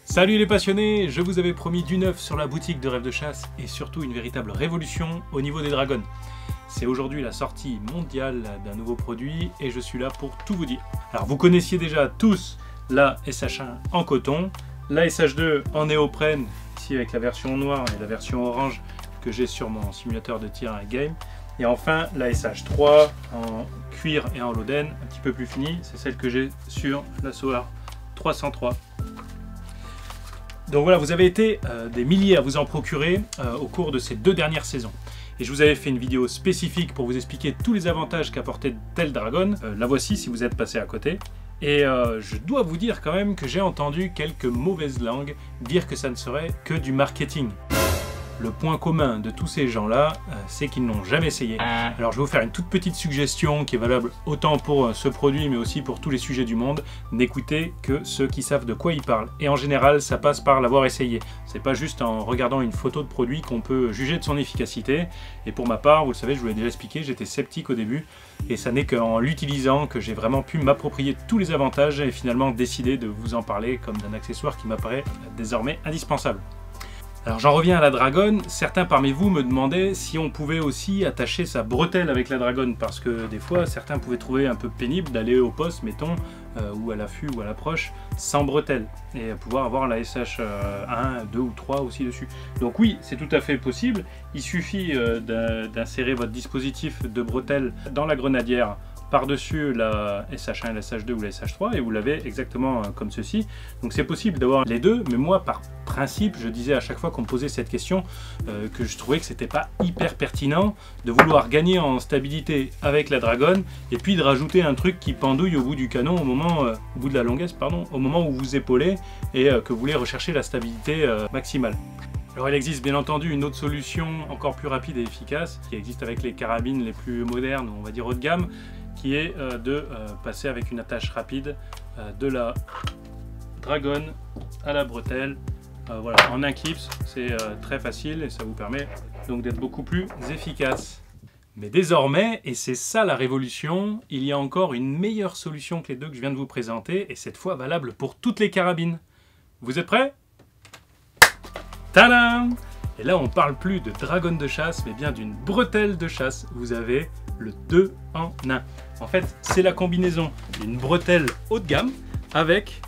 Salut les passionnés, je vous avais promis du neuf sur la boutique de Rêve de Chasse et surtout une véritable révolution au niveau des dragons. C'est aujourd'hui la sortie mondiale d'un nouveau produit et je suis là pour tout vous dire. Alors vous connaissiez déjà tous la SH1 en coton, la SH2 en néoprène, ici avec la version noire et la version orange que j'ai sur mon simulateur de tir à game. Et enfin la SH3 en cuir et en loden, un petit peu plus finie, c'est celle que j'ai sur la Sauer 303. Donc voilà, vous avez été des milliers à vous en procurer au cours de ces 2 dernières saisons. Et je vous avais fait une vidéo spécifique pour vous expliquer tous les avantages qu'apportait tel dragon. La voici si vous êtes passé à côté. Et je dois vous dire quand même que j'ai entendu quelques mauvaises langues dire que ça ne serait que du marketing. Le point commun de tous ces gens-là, c'est qu'ils n'ont jamais essayé. Alors je vais vous faire une toute petite suggestion qui est valable autant pour ce produit mais aussi pour tous les sujets du monde. N'écoutez que ceux qui savent de quoi ils parlent. Et en général, ça passe par l'avoir essayé. C'est pas juste en regardant une photo de produit qu'on peut juger de son efficacité. Et pour ma part, vous le savez, je vous l'ai déjà expliqué, j'étais sceptique au début. Et ça n'est qu'en l'utilisant que j'ai vraiment pu m'approprier tous les avantages et finalement décider de vous en parler comme d'un accessoire qui m'apparaît désormais indispensable. Alors j'en reviens à la dragonne, certains parmi vous me demandaient si on pouvait aussi attacher sa bretelle avec la dragonne, parce que des fois certains pouvaient trouver un peu pénible d'aller au poste, mettons, ou à l'affût ou à l'approche, sans bretelle, et pouvoir avoir la SH1, 2 ou 3 aussi dessus. Donc oui, c'est tout à fait possible, il suffit d'insérer votre dispositif de bretelle dans la grenadière, par-dessus la SH1, la SH2 ou la SH3 et vous l'avez exactement comme ceci. Donc c'est possible d'avoir les deux, mais moi par principe je disais à chaque fois qu'on me posait cette question que je trouvais que c'était pas hyper pertinent de vouloir gagner en stabilité avec la dragonne et puis de rajouter un truc qui pendouille au bout du canon au bout de la longuesse pardon, au moment où vous épaulez et que vous voulez rechercher la stabilité maximale. Alors il existe bien entendu une autre solution encore plus rapide et efficace qui existe avec les carabines les plus modernes, on va dire haut de gamme, qui est de passer avec une attache rapide de la dragonne à la bretelle. Voilà, en un clip, c'est très facile et ça vous permet donc d'être beaucoup plus efficace. Mais désormais, et c'est ça la révolution, il y a encore une meilleure solution que les deux que je viens de vous présenter et cette fois valable pour toutes les carabines. Vous êtes prêts? Tadam! Et là on parle plus de dragonne de chasse mais bien d'une bretelle de chasse. Vous avez le 2 en 1. En fait, c'est la combinaison d'une bretelle haut de gamme avec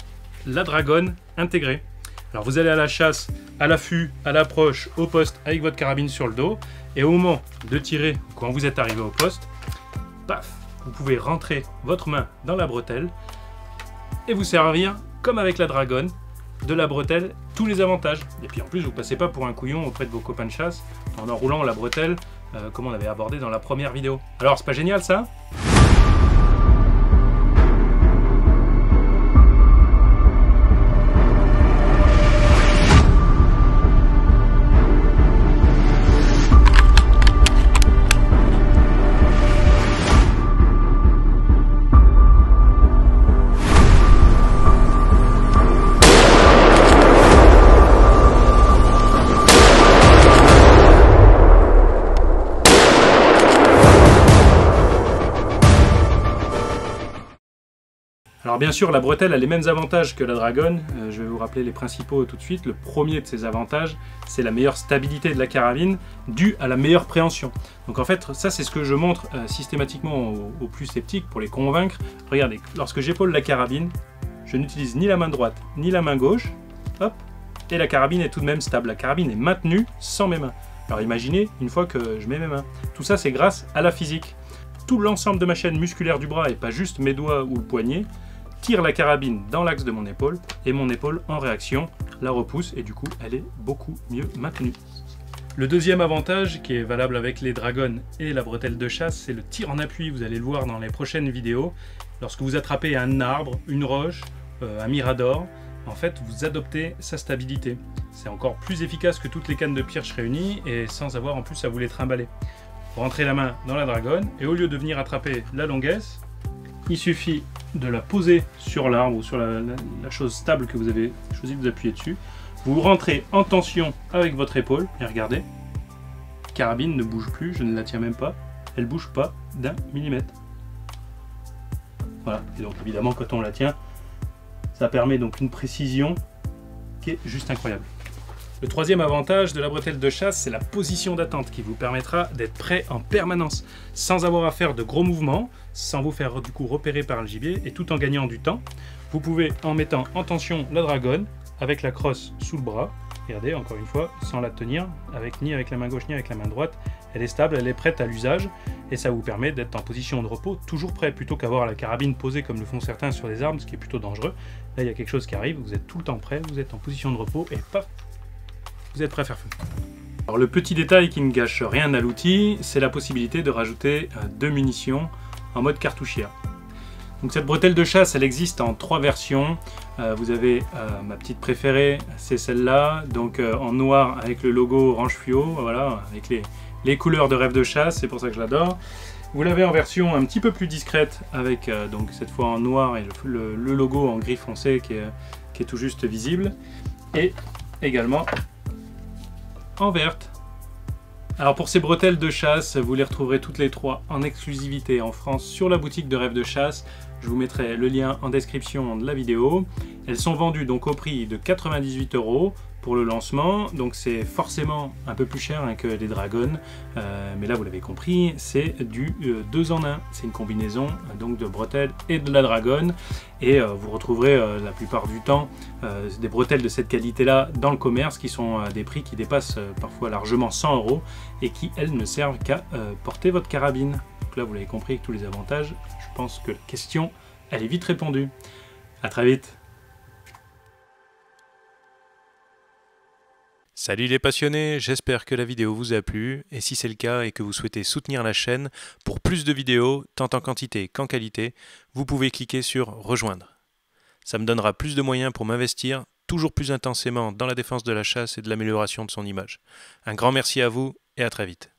la dragonne intégrée. Alors vous allez à la chasse, à l'affût, à l'approche, au poste avec votre carabine sur le dos et au moment de tirer, quand vous êtes arrivé au poste, paf, vous pouvez rentrer votre main dans la bretelle et vous servir comme avec la dragonne de la bretelle, tous les avantages. Et puis en plus, vous passez pas pour un couillon auprès de vos copains de chasse en enroulant la bretelle comme on avait abordé dans la première vidéo. Alors c'est pas génial ça? Alors bien sûr, la bretelle a les mêmes avantages que la dragonne. Je vais vous rappeler les principaux tout de suite. Le premier de ces avantages, c'est la meilleure stabilité de la carabine due à la meilleure préhension. Donc en fait, ça c'est ce que je montre systématiquement aux plus sceptiques pour les convaincre. Regardez, lorsque j'épaule la carabine, je n'utilise ni la main droite ni la main gauche. Hop, et la carabine est tout de même stable. La carabine est maintenue sans mes mains. Alors imaginez une fois que je mets mes mains. Tout ça c'est grâce à la physique. Tout l'ensemble de ma chaîne musculaire du bras et pas juste mes doigts ou le poignet tire la carabine dans l'axe de mon épaule et mon épaule en réaction la repousse et du coup elle est beaucoup mieux maintenue. Le deuxième avantage qui est valable avec les dragons et la bretelle de chasse, c'est le tir en appui. Vous allez le voir dans les prochaines vidéos. Lorsque vous attrapez un arbre, une roche, un mirador, en fait vous adoptez sa stabilité. C'est encore plus efficace que toutes les cannes de pioche réunies et sans avoir en plus à vous les trimballer. Vous rentrez la main dans la dragonne et au lieu de venir attraper la longuesse, il suffit de la poser sur l'arbre ou sur la chose stable que vous avez choisi de vous appuyer dessus. Vous rentrez en tension avec votre épaule et regardez, la carabine ne bouge plus, je ne la tiens même pas, elle ne bouge pas d'1 millimètre. Voilà, et donc évidemment quand on la tient, ça permet donc une précision qui est juste incroyable. Le troisième avantage de la bretelle de chasse, c'est la position d'attente qui vous permettra d'être prêt en permanence, sans avoir à faire de gros mouvements, sans vous faire du coup repérer par le gibier et tout en gagnant du temps. Vous pouvez, en mettant en tension la dragonne, avec la crosse sous le bras, regardez encore une fois, sans la tenir, ni avec la main gauche ni avec la main droite, elle est stable, elle est prête à l'usage et ça vous permet d'être en position de repos, toujours prêt, plutôt qu'avoir la carabine posée comme le font certains sur les armes, ce qui est plutôt dangereux. Là il y a quelque chose qui arrive, vous êtes tout le temps prêt, vous êtes en position de repos et paf, vous êtes prêt à faire feu. Alors le petit détail qui ne gâche rien à l'outil, c'est la possibilité de rajouter 2 munitions en mode cartouchière. Donc cette bretelle de chasse, elle existe en 3 versions. Vous avez ma petite préférée, c'est celle-là, donc en noir avec le logo Orange Fluo, voilà, avec les couleurs de Rêve de Chasse, c'est pour ça que je l'adore. Vous l'avez en version un petit peu plus discrète, avec donc cette fois en noir et le logo en gris foncé qui est tout juste visible, et également en verte. Alors pour ces bretelles de chasse, vous les retrouverez toutes les 3 en exclusivité en France sur la boutique de Rêve de Chasse. Je vous mettrai le lien en description de la vidéo. Elles sont vendues donc au prix de 98 € pour le lancement, donc c'est forcément un peu plus cher que les Dragon, mais là vous l'avez compris, c'est du 2 en 1. C'est une combinaison donc de bretelles et de la Dragon, et vous retrouverez la plupart du temps des bretelles de cette qualité là dans le commerce qui sont à des prix qui dépassent parfois largement 100 € et qui elles ne servent qu'à porter votre carabine. Donc là vous l'avez compris avec tous les avantages, je pense que la question elle est vite répondue. À très vite. Salut les passionnés, j'espère que la vidéo vous a plu, et si c'est le cas et que vous souhaitez soutenir la chaîne pour plus de vidéos, tant en quantité qu'en qualité, vous pouvez cliquer sur rejoindre. Ça me donnera plus de moyens pour m'investir toujours plus intensément dans la défense de la chasse et de l'amélioration de son image. Un grand merci à vous et à très vite.